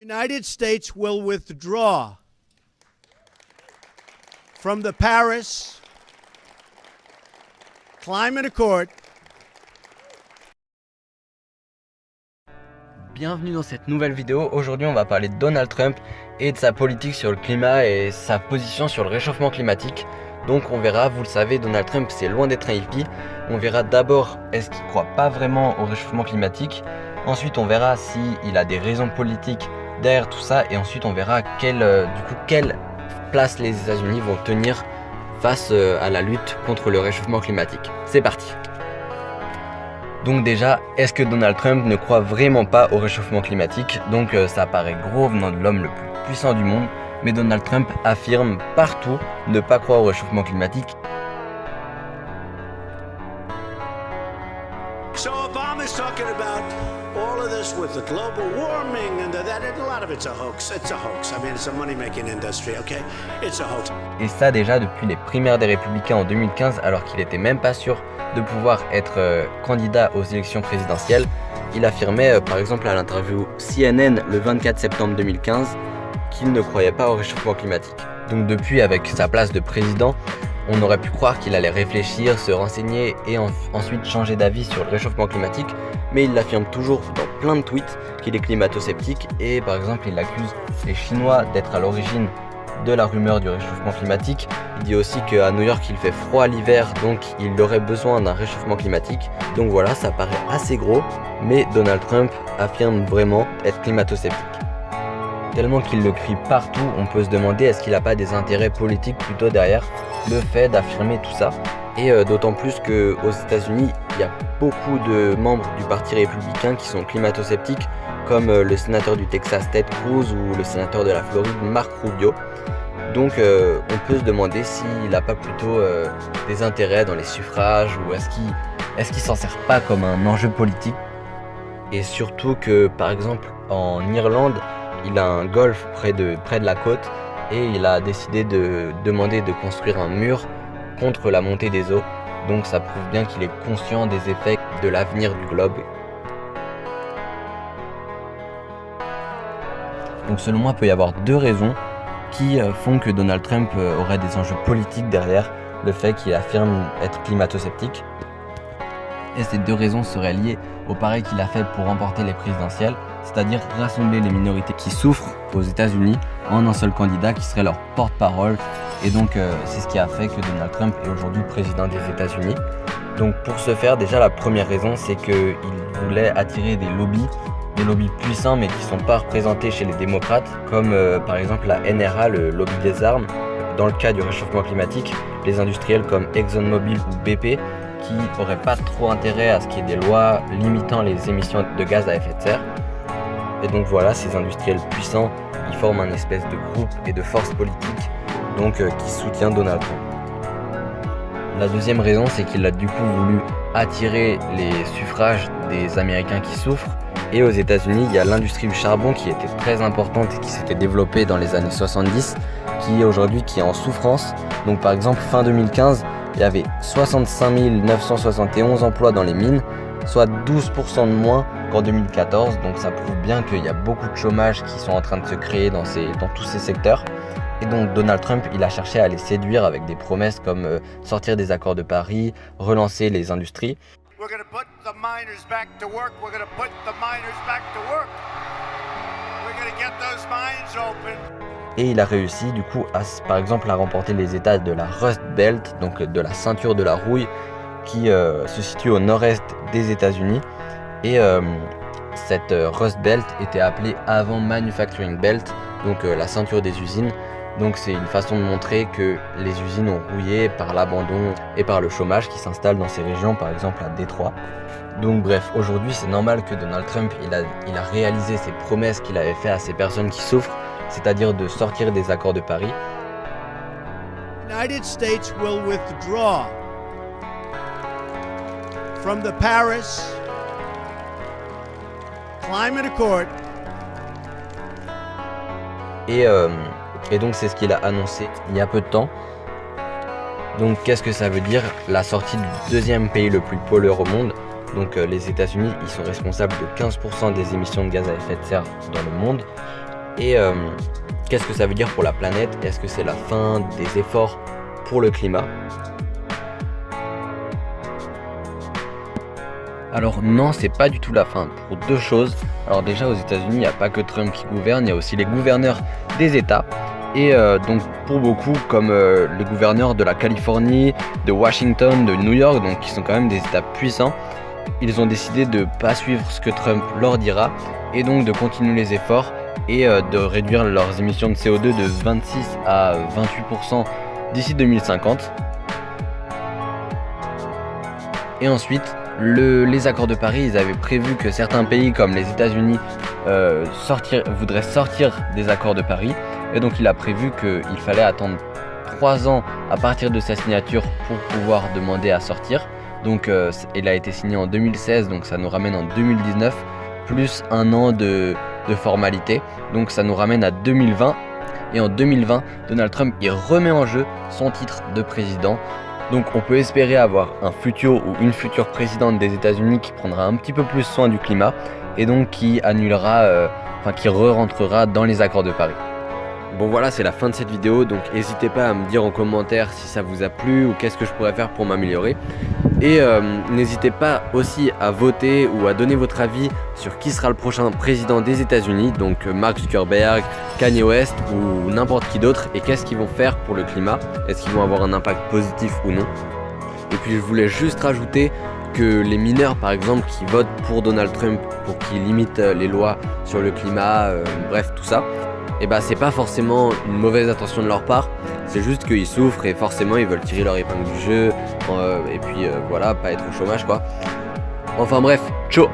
United States will withdraw from the Paris Climate Accord. Bienvenue dans cette nouvelle vidéo. Aujourd'hui on va parler de Donald Trump et de sa politique sur le climat et sa position sur le réchauffement climatique. Donc on verra, vous le savez, Donald Trump c'est loin d'être un hippie. On verra d'abord est-ce qu'il croit pas vraiment au réchauffement climatique. Ensuite on verra s'il a des raisons politiques derrière tout ça. Et ensuite on verra quelle place les États-Unis vont tenir face à la lutte contre le réchauffement climatique. C'est parti. Donc déjà, est-ce que Donald Trump ne croit vraiment pas au réchauffement climatique? Donc ça paraît gros venant de l'homme le plus puissant du monde, mais Donald Trump affirme partout ne pas croire au réchauffement climatique. So Obama's talking about all of this with the global warming and that a lot of it's a hoax. It's a hoax. I mean, it's a money-making industry, okay? It's a hoax. Et ça déjà depuis les primaires des Républicains en 2015, alors qu'il était même pas sûr de pouvoir être candidat aux élections présidentielles. Il affirmait par exemple à l'interview CNN le 24 septembre 2015 qu'il ne croyait pas au réchauffement climatique. Donc depuis, avec sa place de président, on aurait pu croire qu'il allait réfléchir, se renseigner et ensuite changer d'avis sur le réchauffement climatique, mais il l'affirme toujours dans plein de tweets qu'il est climato-sceptique et par exemple il accuse les Chinois d'être à l'origine de la rumeur du réchauffement climatique. Il dit aussi qu'à New York il fait froid l'hiver, donc il aurait besoin d'un réchauffement climatique. Donc voilà, ça paraît assez gros, mais Donald Trump affirme vraiment être climato-sceptique. Tellement qu'il le crie partout, on peut se demander est-ce qu'il n'a pas des intérêts politiques plutôt derrière le fait d'affirmer tout ça. Et d'autant plus qu'aux États-Unis, il y a beaucoup de membres du parti républicain qui sont climato-sceptiques, comme le sénateur du Texas Ted Cruz ou le sénateur de la Floride Marco Rubio. Donc on peut se demander s'il n'a pas plutôt des intérêts dans les suffrages ou est-ce qu'il s'en sert pas comme un enjeu politique. Et surtout que par exemple en Irlande, il a un golfe près de la côte et il a décidé de demander de construire un mur contre la montée des eaux. Donc ça prouve bien qu'il est conscient des effets de l'avenir du globe. Donc selon moi, il peut y avoir deux raisons qui font que Donald Trump aurait des enjeux politiques derrière le fait qu'il affirme être climato-sceptique. Et ces deux raisons seraient liées au pareil qu'il a fait pour remporter les présidentielles, c'est-à-dire rassembler les minorités qui souffrent aux États-Unis en un seul candidat qui serait leur porte-parole. Et donc c'est ce qui a fait que Donald Trump est aujourd'hui président des États-Unis. Donc pour ce faire, déjà la première raison, c'est qu'il voulait attirer des lobbies puissants mais qui ne sont pas représentés chez les démocrates, comme par exemple la NRA, le lobby des armes. Dans le cas du réchauffement climatique, les industriels comme ExxonMobil ou BP qui n'auraient pas trop intérêt à ce qu'il y ait des lois limitant les émissions de gaz à effet de serre. Et donc voilà, ces industriels puissants, ils forment un espèce de groupe et de force politique donc, qui soutient Donald Trump. La deuxième raison, c'est qu'il a du coup voulu attirer les suffrages des Américains qui souffrent. Et aux États-Unis, il y a l'industrie du charbon qui était très importante et qui s'était développée dans les années 70, qui est en souffrance. Donc par exemple, fin 2015, il y avait 65 971 emplois dans les mines, soit 12% de moins qu'en 2014. Donc ça prouve bien qu'il y a beaucoup de chômage qui sont en train de se créer dans tous ces secteurs. Et donc Donald Trump, il a cherché à les séduire avec des promesses comme sortir des accords de Paris, relancer les industries. We're going to put the miners back to work. We're going to put the miners back to work. We're going to get those mines open. Et il a réussi du coup par exemple à remporter les états de la Rust Belt, donc de la ceinture de la rouille qui se situe au nord-est des États-Unis. Et cette Rust Belt était appelée avant Manufacturing Belt, donc la ceinture des usines. Donc c'est une façon de montrer que les usines ont rouillé par l'abandon et par le chômage qui s'installe dans ces régions, par exemple à Détroit. Donc bref, aujourd'hui c'est normal que Donald Trump il a réalisé ses promesses qu'il avait fait à ces personnes qui souffrent, c'est-à-dire de sortir des accords de Paris. United States will withdraw from the Paris Climate Accord. Et donc c'est ce qu'il a annoncé il y a peu de temps. Donc qu'est-ce que ça veut dire? La sortie du deuxième pays le plus pollueur au monde. Donc les États-Unis, ils sont responsables de 15% des émissions de gaz à effet de serre dans le monde. Et qu'est-ce que ça veut dire pour la planète? Est-ce que c'est la fin des efforts pour le climat? Alors non, c'est pas du tout la fin, pour deux choses. Alors déjà aux États-Unis, il n'y a pas que Trump qui gouverne, il y a aussi les gouverneurs des États. Et donc pour beaucoup, comme les gouverneurs de la Californie, de Washington, de New York, donc qui sont quand même des États puissants, ils ont décidé de ne pas suivre ce que Trump leur dira et donc de continuer les efforts et de réduire leurs émissions de CO2 de 26 à 28% d'ici 2050. Et ensuite, les accords de Paris, ils avaient prévu que certains pays comme les États-Unis voudraient sortir des accords de Paris. Et donc il a prévu qu'il fallait attendre 3 ans à partir de sa signature pour pouvoir demander à sortir. Donc il a été signé en 2016, donc ça nous ramène en 2019, plus un an de formalité. Donc ça nous ramène à 2020. Et en 2020, Donald Trump il remet en jeu son titre de président. Donc on peut espérer avoir un futur ou une future présidente des États-Unis qui prendra un petit peu plus soin du climat et donc qui qui re-rentrera dans les accords de Paris. Bon voilà, c'est la fin de cette vidéo, donc n'hésitez pas à me dire en commentaire si ça vous a plu ou qu'est-ce que je pourrais faire pour m'améliorer. Et n'hésitez pas aussi à voter ou à donner votre avis sur qui sera le prochain président des États-Unis, donc Mark Zuckerberg, Kanye West ou n'importe qui d'autre, et qu'est-ce qu'ils vont faire pour le climat, est-ce qu'ils vont avoir un impact positif ou non. Et puis je voulais juste rajouter que les mineurs par exemple qui votent pour Donald Trump pour qu'il limite les lois sur le climat, bref tout ça, et bah c'est pas forcément une mauvaise intention de leur part, c'est juste qu'ils souffrent et forcément ils veulent tirer leur épingle du jeu et puis voilà, pas être au chômage quoi. Enfin bref, ciao.